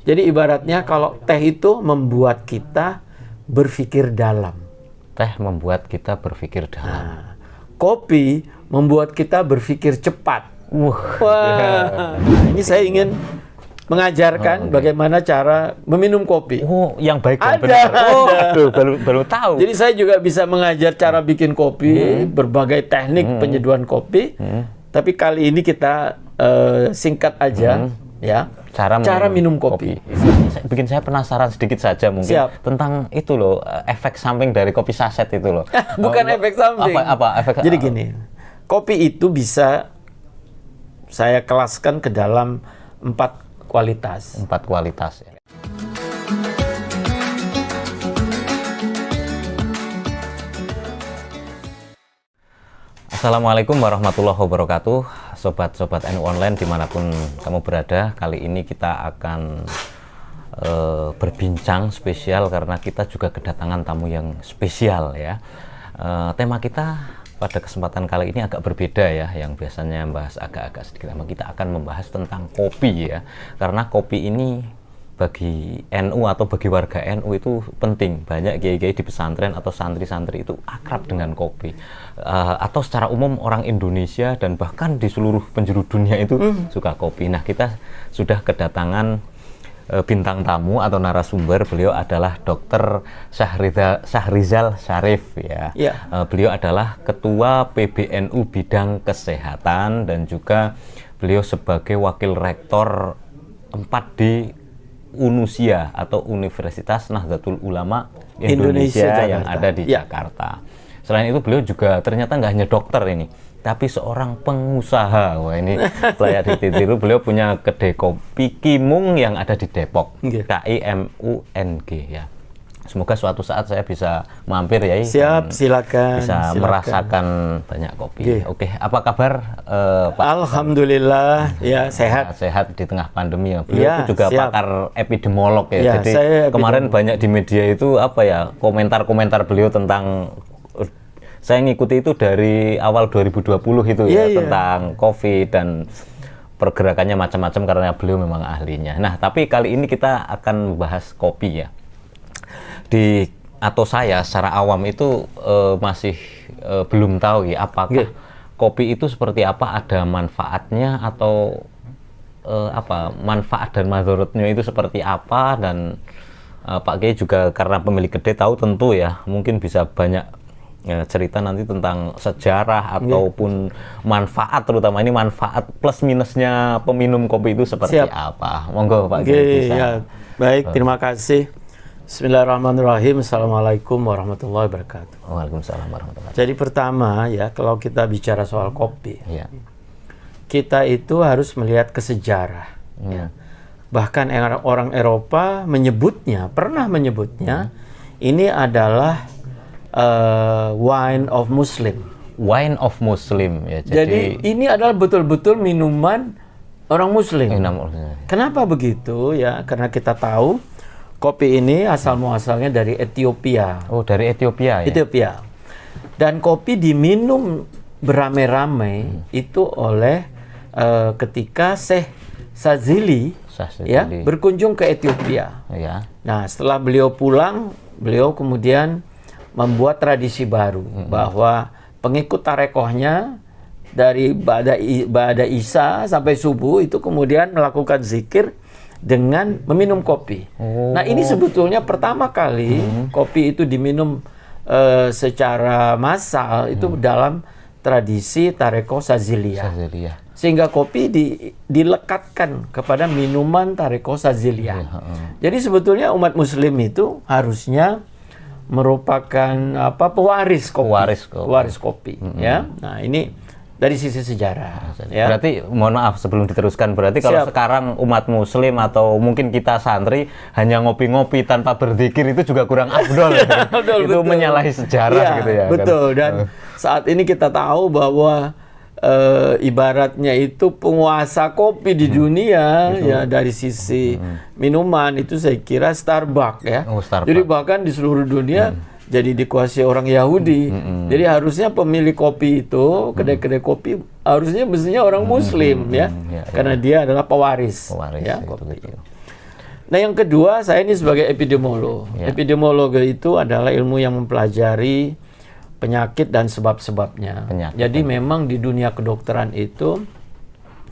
Jadi ibaratnya kalau teh itu membuat kita berpikir dalam. Teh membuat kita berpikir dalam. Nah, kopi membuat kita berpikir cepat. Wah, ini saya ingin mengajarkan bagaimana cara meminum kopi. Oh, yang baik dan Ada, benar. Oh, ada. aduh, baru tahu. Jadi saya juga bisa mengajar cara bikin kopi, berbagai teknik penyeduhan kopi. Tapi kali ini kita singkat aja, ya. Cara minum kopi. Bikin saya penasaran sedikit saja mungkin. Siap. Tentang itu loh, efek samping dari kopi saset itu loh. Bukan efek samping. Apa efek? Jadi gini, kopi itu bisa saya kelaskan ke dalam 4 kualitas. 4 kualitas. Assalamualaikum warahmatullahi wabarakatuh, sobat-sobat NU Online dimanapun kamu berada. Kali ini kita akan berbincang spesial karena kita juga kedatangan tamu yang spesial ya. Tema kita pada kesempatan kali ini agak berbeda ya, yang biasanya membahas agak-agak sedikit lama. Kita akan membahas tentang kopi ya, karena kopi ini bagi NU atau bagi warga NU itu penting. Banyak kiai-kiai di pesantren atau santri-santri itu akrab dengan kopi, atau secara umum orang Indonesia dan bahkan di seluruh penjuru dunia itu suka kopi. Nah, kita sudah kedatangan bintang tamu atau narasumber. Beliau adalah Dr. Syahrizal Syarif ya. Beliau adalah Ketua PBNU Bidang Kesehatan dan juga beliau sebagai Wakil Rektor 4D UNUSIA atau Universitas Nahdlatul Ulama Indonesia yang ada di Jakarta. Selain itu beliau juga ternyata nggak hanya dokter ini, tapi seorang pengusaha. Wah, ini layak ditiru. Beliau punya kedai kopi Kimung yang ada di Depok. KIMUNG ya. Semoga suatu saat saya bisa mampir ya. Siap, silakan. Bisa merasakan banyak kopi. Oke, apa kabar Pak? Alhamdulillah ya, sehat. Sehat di tengah pandemi ya. Beliau itu juga siap. pakar epidemiolog ya. Jadi saya kemarin banyak di media itu apa ya, komentar-komentar beliau tentang, saya ngikuti itu dari awal 2020 itu tentang COVID dan pergerakannya macam-macam karena beliau memang ahlinya. Nah, tapi kali ini kita akan membahas kopi ya. Atau saya secara awam itu masih belum tahu ya apakah kopi itu seperti apa, ada manfaatnya atau apa manfaat dan madharatnya itu seperti apa, dan Pak Kiai juga karena pemilik kedai tahu tentu ya, mungkin bisa banyak cerita nanti tentang sejarah ataupun manfaat, terutama ini manfaat plus minusnya peminum kopi itu seperti apa. Monggo Pak Kiai bisa. Ya. Baik, terima kasih. Bismillahirrahmanirrahim. Assalamualaikum warahmatullahi wabarakatuh. Waalaikumsalam warahmatullahi wabarakatuh. Jadi pertama ya, kalau kita bicara soal kopi, kita itu harus melihat ke sejarah. Ya. Bahkan orang Eropa pernah menyebutnya, ini adalah wine of Muslim. Wine of Muslim ya. Jadi ini adalah betul-betul minuman orang Muslim. Kenapa begitu ya? Karena kita tahu kopi ini asal muasalnya dari Ethiopia. Oh, dari Ethiopia ya? Ethiopia. Dan kopi diminum beramai-ramai itu oleh ketika Syekh Sazili ya, berkunjung ke Ethiopia. Nah, setelah beliau pulang, beliau kemudian membuat tradisi baru bahwa pengikut tarekohnya dari Ba'da Isya sampai subuh itu kemudian melakukan zikir dengan meminum kopi. Nah, ini sebetulnya pertama kali kopi itu diminum secara massal itu dalam tradisi Tarekoh Saziliyah. Sehingga kopi dilekatkan kepada minuman Tarekoh Saziliyah. Jadi sebetulnya umat Muslim itu harusnya merupakan pewaris kopi. Ya. Nah, ini dari sisi sejarah. Ya. Berarti mohon maaf sebelum diteruskan, berarti kalau sekarang umat Muslim atau mungkin kita santri hanya ngopi-ngopi tanpa berzikir itu juga kurang afdol. Itu menyalahi sejarah gitu ya. Betul. Dan saat ini kita tahu bahwa ibaratnya itu penguasa kopi di dunia ya, dari sisi minuman itu saya kira Starbucks ya. Jadi bahkan di seluruh dunia jadi dikuasai orang Yahudi. Jadi harusnya pemilik kopi itu, kedai-kedai kopi mestinya orang Muslim ya. Karena dia adalah pewaris ya, kopi. Nah, yang kedua, saya ini sebagai epidemiolog. Epidemiologi itu adalah ilmu yang mempelajari penyakit dan sebab-sebabnya. Jadi memang di dunia kedokteran itu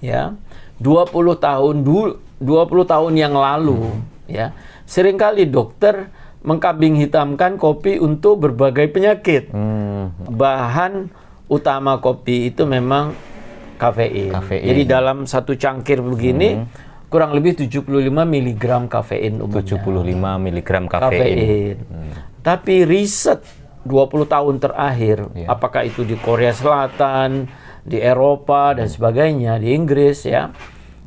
ya 20 tahun yang lalu ya, seringkali dokter mengkambing hitamkan kopi untuk berbagai penyakit. Bahan utama kopi itu memang kafein. Jadi dalam satu cangkir begini kurang lebih 75 mg kafein umumnya. 75 mg kafein. Tapi riset 20 tahun terakhir, apakah itu di Korea Selatan, di Eropa dan sebagainya, di Inggris ya,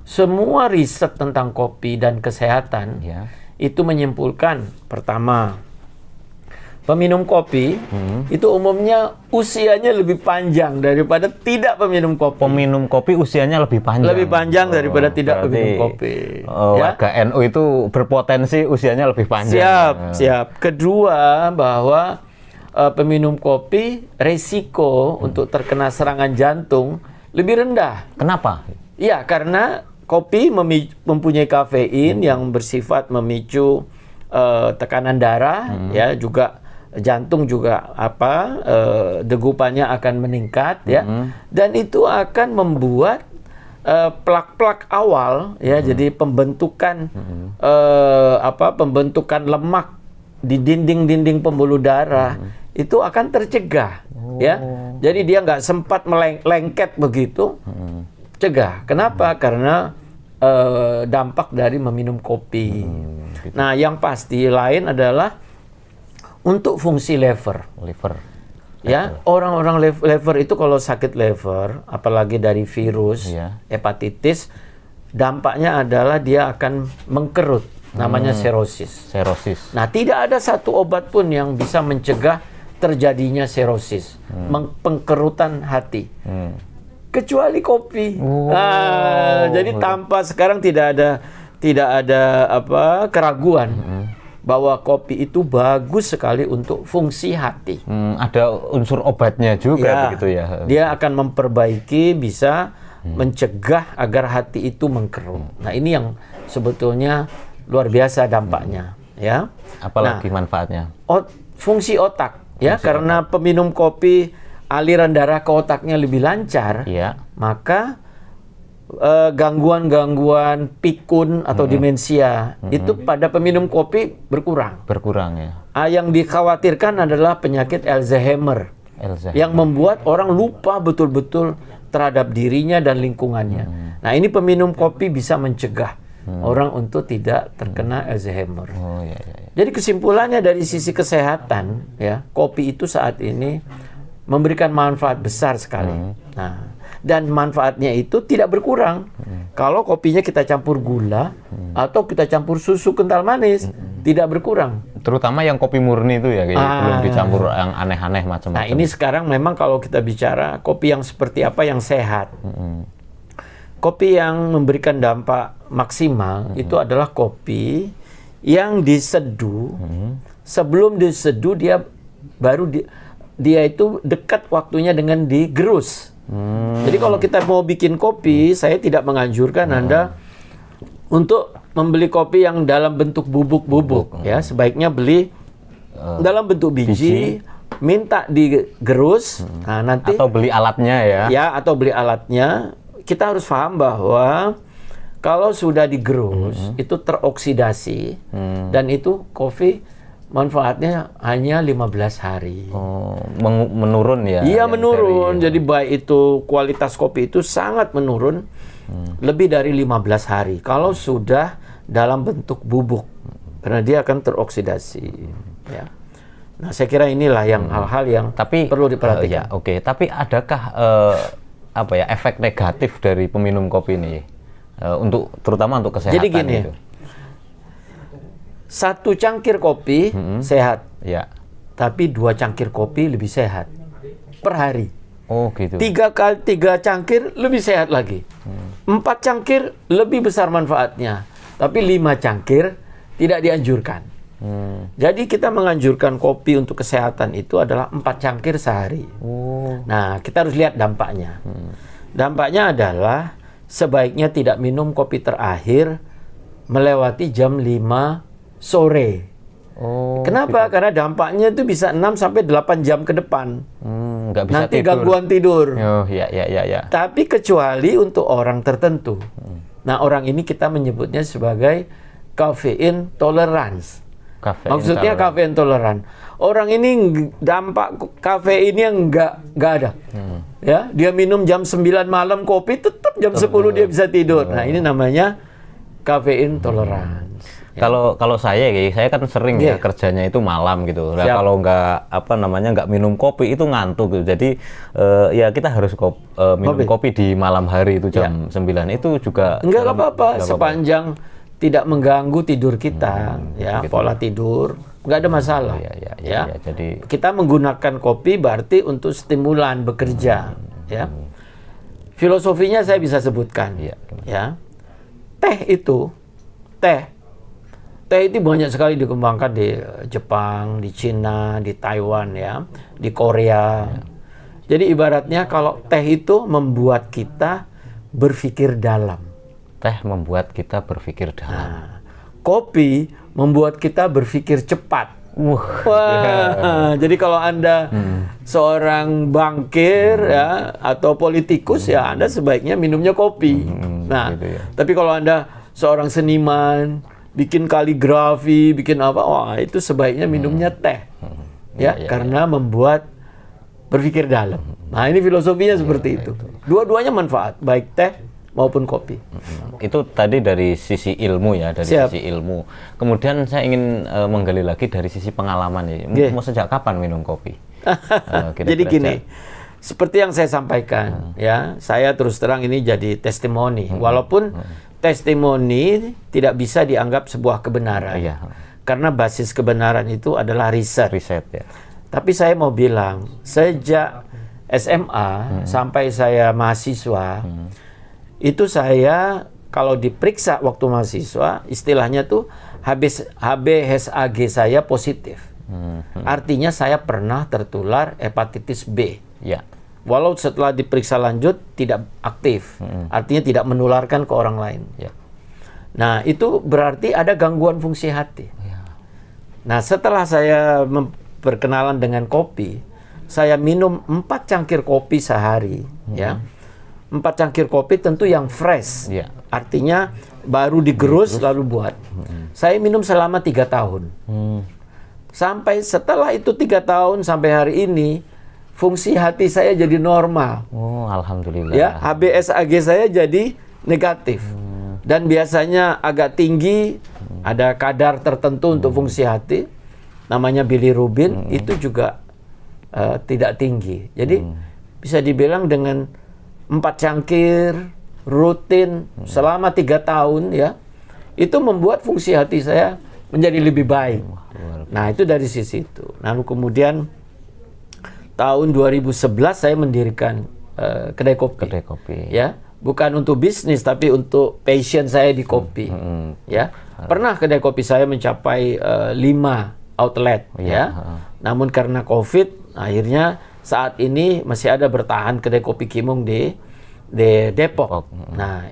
semua riset tentang kopi dan kesehatan itu menyimpulkan, pertama, peminum kopi itu umumnya usianya lebih panjang daripada tidak peminum kopi. Peminum kopi usianya lebih panjang. Lebih panjang daripada tidak peminum kopi. Warga NU itu berpotensi usianya lebih panjang. Siap. Kedua, bahwa peminum kopi resiko untuk terkena serangan jantung lebih rendah. Kenapa? Ya, karena kopi mempunyai kafein yang bersifat memicu tekanan darah, ya, juga jantung juga degupannya akan meningkat ya, dan itu akan membuat plak-plak awal ya, jadi pembentukan pembentukan lemak di dinding-dinding pembuluh darah itu akan tercegah ya, jadi dia nggak sempat melengket begitu, cegah. Kenapa? Karena dampak dari meminum kopi. Gitu. Nah, yang pasti lain adalah untuk fungsi liver. Ya, orang-orang liver itu kalau sakit liver, apalagi dari virus, hepatitis, dampaknya adalah dia akan mengkerut, namanya serosis. Nah, tidak ada satu obat pun yang bisa mencegah terjadinya serosis, pengkerutan hati. Kecuali kopi. Jadi tanpa sekarang tidak ada keraguan bahwa kopi itu bagus sekali untuk fungsi hati. Ada unsur obatnya juga begitu ya. Dia akan memperbaiki, bisa mencegah agar hati itu mengkerut. Nah, ini yang sebetulnya luar biasa dampaknya, ya. Apalagi manfaatnya? Fungsi otak, ya, karena peminum kopi aliran darah ke otaknya lebih lancar, maka gangguan-gangguan pikun atau demensia itu pada peminum kopi berkurang ya. Yang dikhawatirkan adalah penyakit Alzheimer yang membuat orang lupa betul-betul terhadap dirinya dan lingkungannya. Nah, ini peminum kopi bisa mencegah orang untuk tidak terkena Alzheimer. Jadi kesimpulannya dari sisi kesehatan ya, kopi itu saat ini memberikan manfaat besar sekali. Nah, dan manfaatnya itu tidak berkurang. Kalau kopinya kita campur gula atau kita campur susu kental manis, tidak berkurang. Terutama yang kopi murni itu ya, belum dicampur yang aneh-aneh macam-macam. Nah, ini sekarang memang kalau kita bicara kopi yang seperti apa yang sehat. Kopi yang memberikan dampak maksimal itu adalah kopi yang diseduh. Sebelum diseduh dia itu dekat waktunya dengan digerus. Jadi kalau kita mau bikin kopi, saya tidak menganjurkan Anda untuk membeli kopi yang dalam bentuk bubuk-bubuk. Ya, sebaiknya beli dalam bentuk biji, minta digerus. Nah, nanti atau beli alatnya ya. Ya, atau beli alatnya. Kita harus paham bahwa kalau sudah digerus itu teroksidasi dan itu kopi manfaatnya hanya 15 hari. Menurun ya? Iya, menurun. Jadi baik itu kualitas kopi itu sangat menurun lebih dari 15 hari. Kalau sudah dalam bentuk bubuk, karena dia akan teroksidasi. Ya. Nah, saya kira inilah yang hal-hal yang perlu diperhatikan. Tapi adakah efek negatif dari peminum kopi ini? Terutama untuk kesehatan. Jadi gini, itu. Satu cangkir kopi sehat, tapi 2 cangkir kopi lebih sehat per hari. Oh gitu. 3 cangkir lebih sehat lagi. 4 cangkir lebih besar manfaatnya, tapi 5 cangkir tidak dianjurkan. Jadi kita menganjurkan kopi untuk kesehatan itu adalah 4 cangkir sehari. Nah, kita harus lihat dampaknya. Dampaknya adalah sebaiknya tidak minum kopi terakhir melewati jam 5 sore. Oh. Kenapa? Gitu. Karena dampaknya itu bisa 6 sampai 8 jam ke depan. Nggak bisa nanti tidur. Gangguan tidur. Oh, ya. Tapi kecuali untuk orang tertentu. Nah, orang ini kita menyebutnya sebagai caffeine tolerance. Maksudnya kafein toleran. Orang ini dampak kafein yang nggak ada. Ya, dia minum jam 9 malam kopi, tetap jam 10 dia bisa tidur. Nah, ini namanya kafein toleran. Kalau saya kan sering ya kerjanya itu malam gitu. Nah, kalau nggak minum kopi itu ngantuk gitu. Jadi ya kita harus minum kopi di malam hari itu jam 9 itu juga nggak apa-apa sepanjang tidak mengganggu tidur kita, gitu. Pola tidur nggak ada masalah. Ya. Jadi kita menggunakan kopi berarti untuk stimulan bekerja. Ya. Filosofinya saya bisa sebutkan. Ya. Teh itu banyak sekali dikembangkan di Jepang, di Cina, di Taiwan, ya, di Korea. Jadi ibaratnya kalau teh itu membuat kita berpikir dalam. Teh membuat kita berpikir dalam. Nah, kopi membuat kita berpikir cepat. Wah, jadi kalau Anda seorang bankir ya atau politikus ya Anda sebaiknya minumnya kopi. Nah, gitu ya. Tapi kalau Anda seorang seniman, bikin kaligrafi, bikin apa, wah itu sebaiknya minumnya teh, karena membuat berpikir dalam. Nah ini filosofinya seperti itu. Dua-duanya manfaat, baik teh maupun kopi. Itu tadi dari sisi ilmu ya, sisi ilmu. Kemudian saya ingin menggali lagi dari sisi pengalaman ya. Mau sejak kapan minum kopi? Jadi gini, seperti yang saya sampaikan, ya, saya terus terang ini jadi testimoni, walaupun testimoni tidak bisa dianggap sebuah kebenaran, karena basis kebenaran itu adalah riset ya. Tapi saya mau bilang, sejak SMA sampai saya mahasiswa, itu saya kalau diperiksa waktu mahasiswa, istilahnya tuh HbHsAg saya positif. Artinya saya pernah tertular hepatitis B. Ya. Walau setelah diperiksa lanjut tidak aktif, artinya tidak menularkan ke orang lain. Ya. Nah itu berarti ada gangguan fungsi hati. Ya. Nah setelah saya berkenalan dengan kopi, saya minum 4 cangkir kopi sehari. Ya, 4 cangkir kopi tentu yang fresh, artinya baru digerus lalu buat. Saya minum selama 3 tahun. Sampai setelah itu 3 tahun sampai hari ini, fungsi hati saya jadi normal. Oh, alhamdulillah. Ya, HbHsAg saya jadi negatif. Dan biasanya agak tinggi, ada kadar tertentu untuk fungsi hati, namanya bilirubin, itu juga tidak tinggi. Jadi bisa dibilang dengan 4 cangkir rutin selama 3 tahun ya, itu membuat fungsi hati saya menjadi lebih baik. Nah, itu dari sisi itu. Lalu kemudian tahun 2011 saya mendirikan kedai kopi. Ya, bukan untuk bisnis tapi untuk passion saya di kopi. Ya, pernah kedai kopi saya mencapai 5 outlet. Namun karena COVID, akhirnya saat ini masih ada bertahan kedai kopi Kimung di Depok. Nah,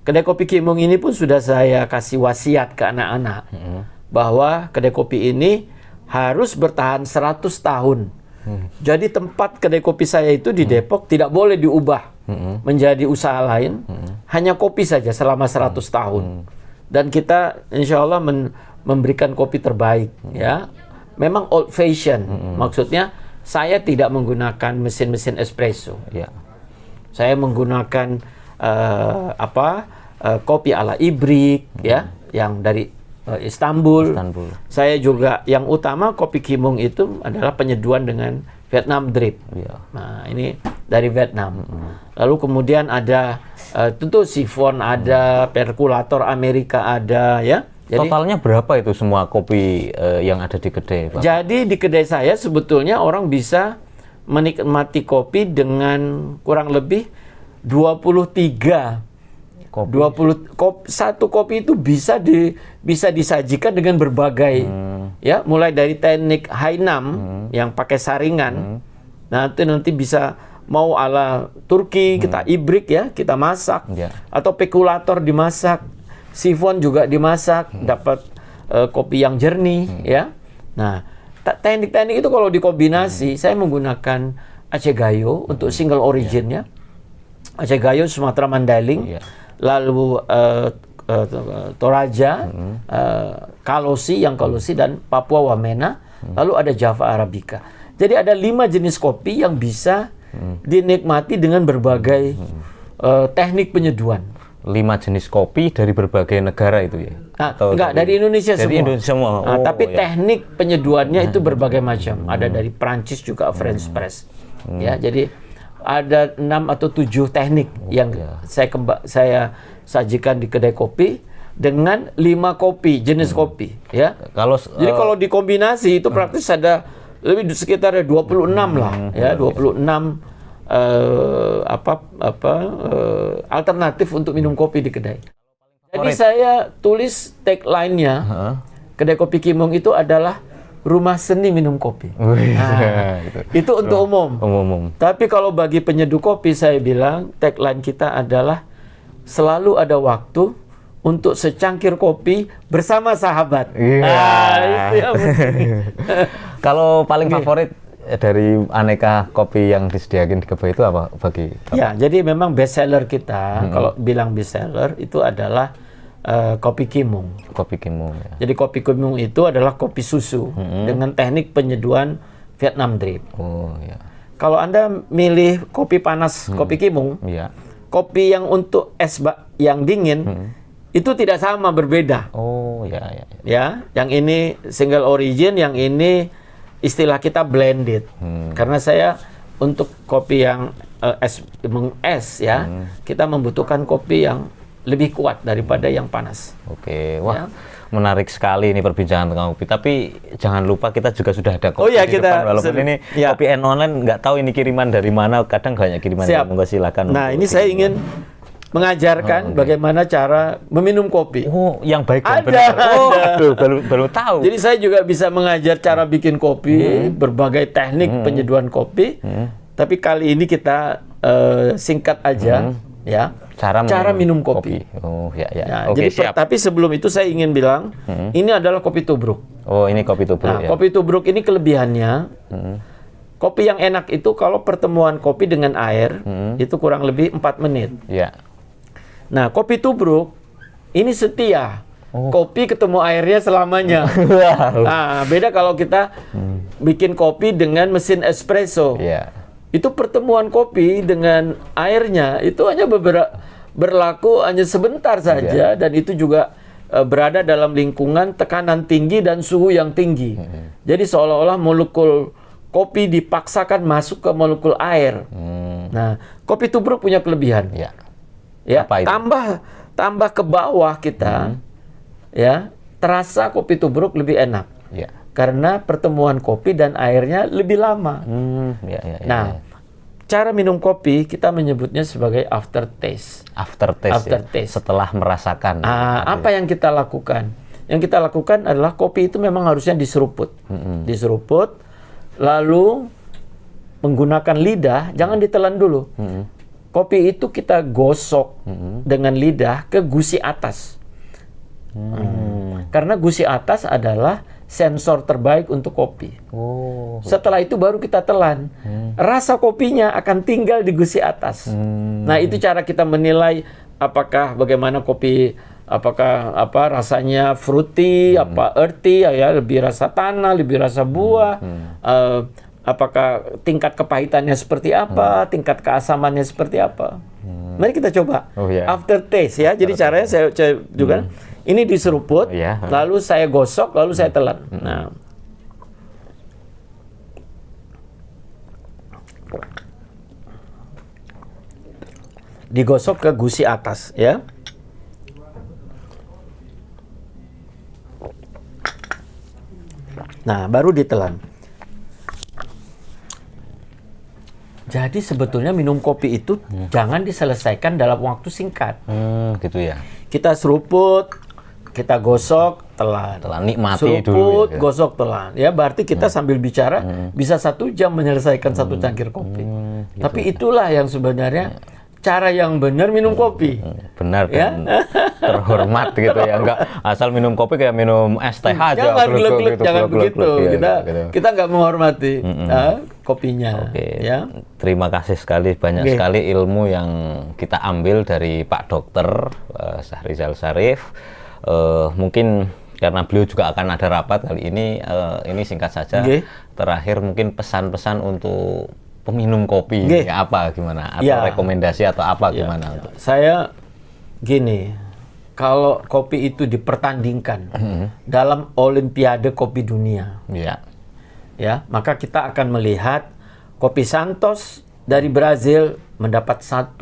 kedai kopi Kimung ini pun sudah saya kasih wasiat ke anak-anak bahwa kedai kopi ini harus bertahan 100 tahun. Jadi tempat kedai kopi saya itu di Depok tidak boleh diubah menjadi usaha lain, hanya kopi saja selama 100 tahun. Dan kita insya Allah memberikan kopi terbaik. Ya, memang old fashion, maksudnya saya tidak menggunakan mesin-mesin espresso. Saya menggunakan kopi ala ibrik, ya, yang dari Istanbul. Saya juga yang utama kopi Kimung itu adalah penyeduhan dengan Vietnam drip. Nah, ini dari Vietnam. Lalu kemudian ada tentu sifon, ada perkulator Amerika ada, ya. Jadi, totalnya berapa itu semua kopi yang ada di kedai, Pak? Jadi di kedai saya sebetulnya orang bisa menikmati kopi dengan kurang lebih 23 kopi. Satu kopi itu bisa disajikan dengan berbagai ya, mulai dari teknik Hainam yang pakai saringan. Nanti bisa mau ala Turki, kita ibrik ya, kita masak, atau pekulator dimasak. sifon juga dimasak, dapat kopi yang jernih, ya. Nah, teknik-teknik itu kalau dikombinasi, saya menggunakan Aceh Gayo untuk single originnya, Aceh Gayo Sumatera Mandailing, lalu Toraja, Kalosi dan Papua Wamena, lalu ada Java Arabica. Jadi ada 5 jenis kopi yang bisa dinikmati dengan berbagai teknik penyeduhan. 5 jenis kopi dari berbagai negara itu ya? Enggak, dari Indonesia semua. Dari Indonesia semua. Tapi teknik penyeduhannya itu berbagai macam. Ada dari Prancis juga French press. Ya, jadi ada 6 atau 7 teknik yang saya sajikan di kedai kopi dengan 5 kopi, jenis kopi, ya. Jadi kalau dikombinasi itu praktis ada lebih sekitar 26 lah, ya, 26 alternatif untuk minum kopi di kedai. Jadi saya tulis tagline-nya, kedai kopi Kimung itu adalah rumah seni minum kopi. Itu untuk umum. Tapi kalau bagi penyeduh kopi, saya bilang tagline kita adalah selalu ada waktu untuk secangkir kopi bersama sahabat. Itu yang penting. Kalau paling favorit dari aneka kopi yang disediakan di kedai itu apa bagi? Ya, jadi memang best seller kita, kalau bilang best seller itu adalah kopi Kimung. Kopi Kimung. Ya. Jadi kopi Kimung itu adalah kopi susu dengan teknik penyeduhan Vietnam drip. Kalau Anda milih kopi panas kopi Kimung, kopi yang untuk es yang dingin itu tidak sama, berbeda. Ya, yang ini single origin, yang ini istilah kita blended. Karena saya untuk kopi yang es ya, kita membutuhkan kopi yang lebih kuat daripada yang panas. Menarik sekali ini perbincangan tentang kopi. Tapi jangan lupa kita juga sudah ada kopi di depan. Walaupun ini kopi online, nggak tahu ini kiriman dari mana. Kadang banyak kiriman. Monggo silakan. Nah, ini saya ingin mengajarkan bagaimana cara meminum kopi. Yang baik dan benar. Aduh, baru tahu. Jadi saya juga bisa mengajar cara bikin kopi, berbagai teknik penyeduhan kopi. Tapi kali ini kita singkat aja, ya. Cara minum kopi. Jadi tapi sebelum itu saya ingin bilang, ini adalah kopi tubruk. Ini kopi tubruk. Nah, kopi tubruk ini kelebihannya. Kopi yang enak itu kalau pertemuan kopi dengan air itu kurang lebih 4 menit. Nah, kopi tubruk ini setia. Kopi ketemu airnya selamanya. Nah, beda kalau kita bikin kopi dengan mesin espresso. Itu pertemuan kopi dengan airnya itu hanya berlaku hanya sebentar saja, dan itu juga berada dalam lingkungan tekanan tinggi dan suhu yang tinggi. Jadi seolah-olah molekul kopi dipaksakan masuk ke molekul air. Nah, kopi tubruk punya kelebihan. Ya, tambah ke bawah kita, ya, terasa kopi tubruk lebih enak. Karena pertemuan kopi dan airnya lebih lama. Nah, cara minum kopi kita menyebutnya sebagai aftertaste. Aftertaste. Setelah merasakan. Apa yang kita lakukan? Yang kita lakukan adalah kopi itu memang harusnya diseruput. Diseruput, lalu menggunakan lidah, jangan ditelan dulu. Kopi itu kita gosok dengan lidah ke gusi atas. Karena gusi atas adalah sensor terbaik untuk kopi. Setelah itu baru kita telan. Rasa kopinya akan tinggal di gusi atas. Nah, itu cara kita menilai bagaimana kopi, rasanya fruity, earthy, ya, lebih rasa tanah, lebih rasa buah. Apakah tingkat kepahitannya seperti apa, tingkat keasamannya seperti apa. Mari kita coba. Aftertaste, ya. Jadi caranya saya juga ini diseruput, lalu saya gosok, lalu saya telan. Nah, digosok ke gusi atas, ya. Nah, baru ditelan. Jadi sebetulnya minum kopi itu jangan diselesaikan dalam waktu singkat. Gitu ya. Kita seruput, kita gosok, telan. Nikmati seruput, dulu. Ya. Gosok, telan. Ya, berarti kita sambil bicara bisa 1 jam menyelesaikan 1 cangkir kopi. Tapi itulah yang sebenarnya cara yang benar minum kopi. Benar dan terhormat gitu ya. Enggak asal minum kopi kayak minum es teh aja. Jangan begitu. Kita nggak menghormati kopinya. Ya. Terima kasih sekali, banyak sekali ilmu yang kita ambil dari Pak Dokter Syahrizal Syarif. Mungkin karena beliau juga akan ada rapat kali ini singkat saja. Terakhir mungkin pesan-pesan untuk peminum kopi ya apa gimana atau rekomendasi atau apa gimana untuk saya gini, kalau kopi itu dipertandingkan dalam Olimpiade Kopi Dunia ya maka kita akan melihat Kopi Santos dari Brazil mendapat 1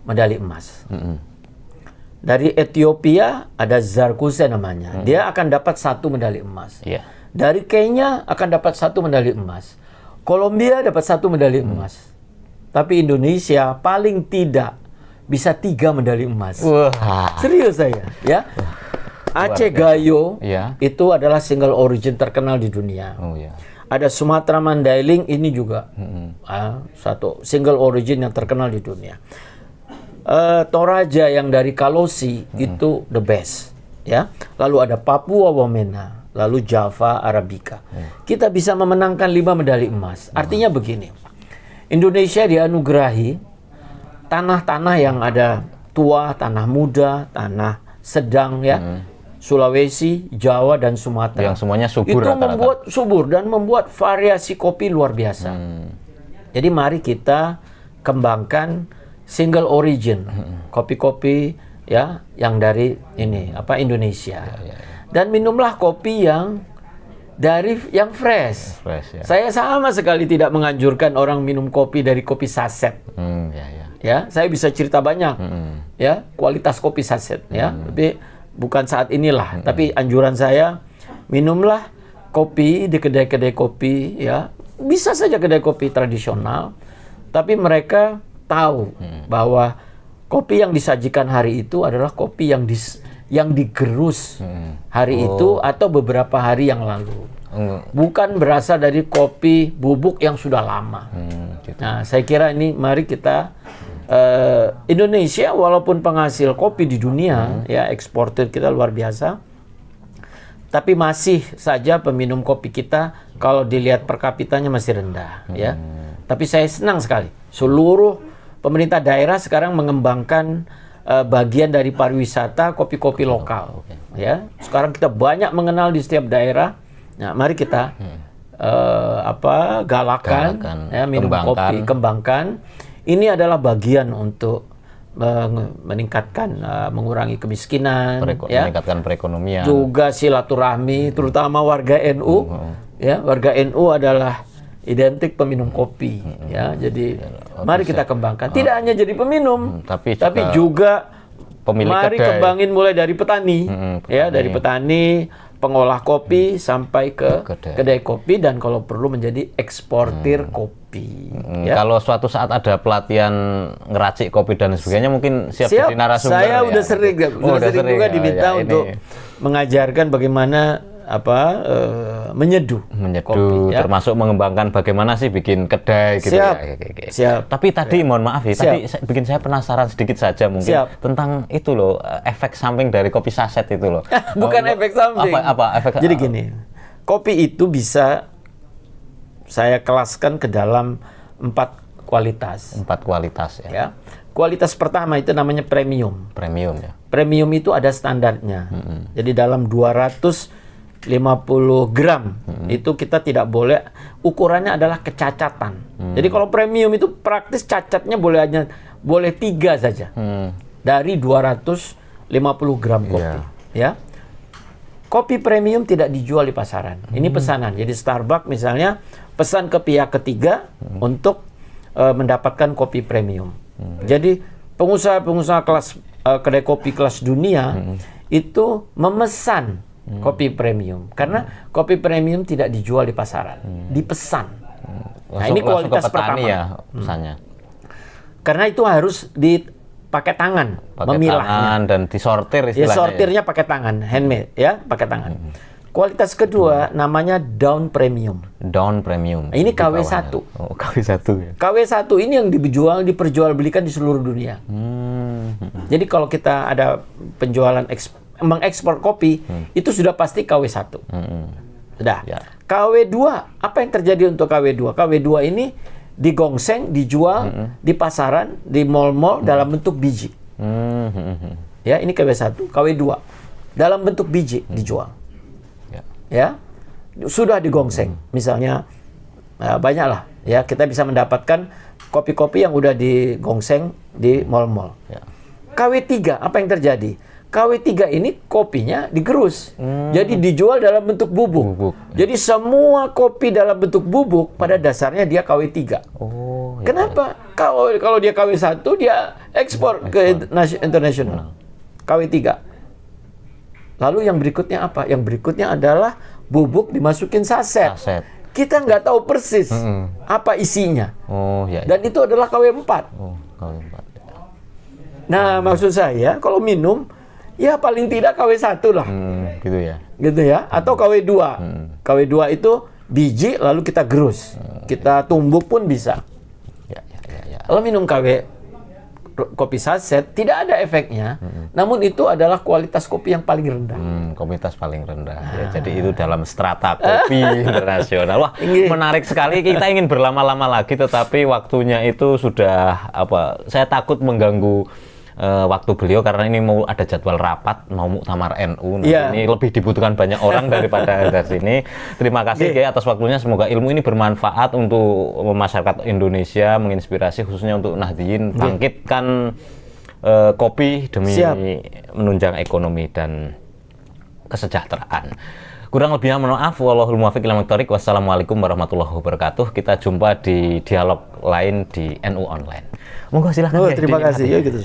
medali emas. Dari Ethiopia ada Zarkuse namanya, dia akan dapat 1 medali emas. Dari Kenya akan dapat 1 medali emas. Kolombia dapat 1 medali emas. Tapi Indonesia paling tidak bisa 3 medali emas. Serius saya, ya. Aceh Gayo itu adalah single origin terkenal di dunia. Ada Sumatera Mandailing, ini juga satu single origin yang terkenal di dunia. Toraja yang dari Kalosi itu the best, ya. Lalu ada Papua Wamena, lalu Java Arabica. Kita bisa memenangkan 5 medali emas. Artinya begini, Indonesia dianugerahi tanah-tanah yang ada tua, tanah muda, tanah sedang, ya. Sulawesi, Jawa, dan Sumatera. Yang semuanya subur. Itu membuat subur dan membuat variasi kopi luar biasa. Jadi mari kita kembangkan single origin, kopi-kopi ya yang dari Indonesia. Dan minumlah kopi yang fresh. Saya sama sekali tidak menganjurkan orang minum kopi dari kopi saset. Ya, saya bisa cerita banyak ya kualitas kopi saset ya. Tapi bukan saat inilah. Tapi anjuran saya, minumlah kopi di kedai-kedai kopi ya. Bisa saja kedai kopi tradisional, tapi mereka tahu bahwa kopi yang disajikan hari itu adalah kopi yang digerus hari itu atau beberapa hari yang lalu. Bukan berasal dari kopi bubuk yang sudah lama. Nah, saya kira ini mari kita Indonesia walaupun penghasil kopi di dunia, ya eksportir kita luar biasa, tapi masih saja peminum kopi kita kalau dilihat per kapitanya masih rendah, ya. Tapi saya senang sekali seluruh pemerintah daerah sekarang mengembangkan bagian dari pariwisata kopi-kopi lokal, ya. Sekarang kita banyak mengenal di setiap daerah. Nah, mari kita galakan ya, minum kopi, kembangkan. Ini adalah bagian untuk meningkatkan, mengurangi kemiskinan, ya. Meningkatkan perekonomian. Juga silaturahmi, terutama warga NU. Ya, warga NU adalah identik peminum kopi, ya. Jadi mari kita kembangkan. Tidak hanya jadi peminum, tapi juga mari kembangin mulai dari petani, ya, dari petani, pengolah kopi sampai ke kedai kopi, dan kalau perlu menjadi eksportir kopi. Ya. Kalau suatu saat ada pelatihan ngeracik kopi dan sebagainya, mungkin siap jadi narasumber. Saya udah sering juga diminta untuk mengajarkan bagaimana menyeduh kopi, ya. Termasuk mengembangkan bagaimana sih bikin kedai gitu. Siap. Tapi tadi mohon maaf ya, tadi bikin saya penasaran sedikit saja mungkin tentang itu loh, efek samping dari kopi saset itu loh. Bukan efek samping. Apa efek? Jadi gini, kopi itu bisa saya kelaskan ke dalam 4 kualitas. 4 kualitas ya. Kualitas pertama itu namanya premium. Premium ya. Premium itu ada standarnya. Jadi dalam 250 gram itu kita tidak boleh, ukurannya adalah kecacatan. Jadi kalau premium itu praktis cacatnya boleh 3 saja dari 250 gram kopi. Ya, kopi premium tidak dijual di pasaran. Ini pesanan. Jadi Starbucks misalnya pesan ke pihak ketiga untuk mendapatkan kopi premium. Jadi pengusaha-pengusaha kelas kedai kopi kelas dunia itu memesan kopi premium, karena kopi premium tidak dijual di pasaran, dipesan. Nah, ini kualitas pertama ya, pesannya. Karena itu harus dipakai tangan, memilahnya dan disortir istilahnya. Sortirnya pakai tangan, handmade ya, pakai tangan. Kualitas kedua namanya down premium. Down premium. Ini KW1. Oh, KW1 ya. KW1 ini yang diperjualbelikan di seluruh dunia. Jadi kalau kita ada penjualan mengekspor kopi, itu sudah pasti KW1. Sudah. Ya. KW2, apa yang terjadi untuk KW2? KW2 ini digongseng, dijual di pasaran, di mal-mal dalam bentuk biji. Ya, ini KW1, KW2 dalam bentuk biji dijual. Ya, sudah digongseng. Misalnya banyaklah ya, kita bisa mendapatkan kopi-kopi yang udah digongseng di mal-mal. Ya. KW3, apa yang terjadi? KW3 ini kopinya digerus. Jadi dijual dalam bentuk bubuk. Jadi semua kopi dalam bentuk bubuk pada dasarnya dia KW3. Oh, ya. Kenapa? Kalau dia KW1 dia ekspor ke internasional. KW3. Lalu yang berikutnya apa? Yang berikutnya adalah bubuk dimasukin saset. Kita nggak tahu persis apa isinya. Oh, ya, ya. Dan itu adalah KW4. Oh, KW4. Nah, maksud saya kalau minum ya paling tidak KW1 lah. Gitu ya. Gitu ya. Atau KW2. KW2 itu biji lalu kita gerus. Kita tumbuk pun bisa. Ya. Kalau minum kopi saset tidak ada efeknya, namun itu adalah kualitas kopi yang paling rendah. Kualitas paling rendah. Ya, jadi itu dalam strata kopi internasional. Wah, menarik sekali. Kita ingin berlama-lama lagi, tetapi waktunya itu sudah saya takut mengganggu waktu beliau karena ini mau ada jadwal rapat, mau muktamar NU. Nah, ini lebih dibutuhkan banyak orang daripada dari sini. Terima kasih Kiai atas waktunya. Semoga ilmu ini bermanfaat untuk masyarakat Indonesia, menginspirasi khususnya untuk Nahdliyin bangkitkan kopi demi menunjang ekonomi dan kesejahteraan. Kurang lebihnya mohon maaf. Wallahul muwaffiq ila aqwamit thoriq. Wassalamualaikum warahmatullahi wabarakatuh. Kita jumpa di dialog lain di NU Online. Monggo silakan. Terima kasih. Ya gitu.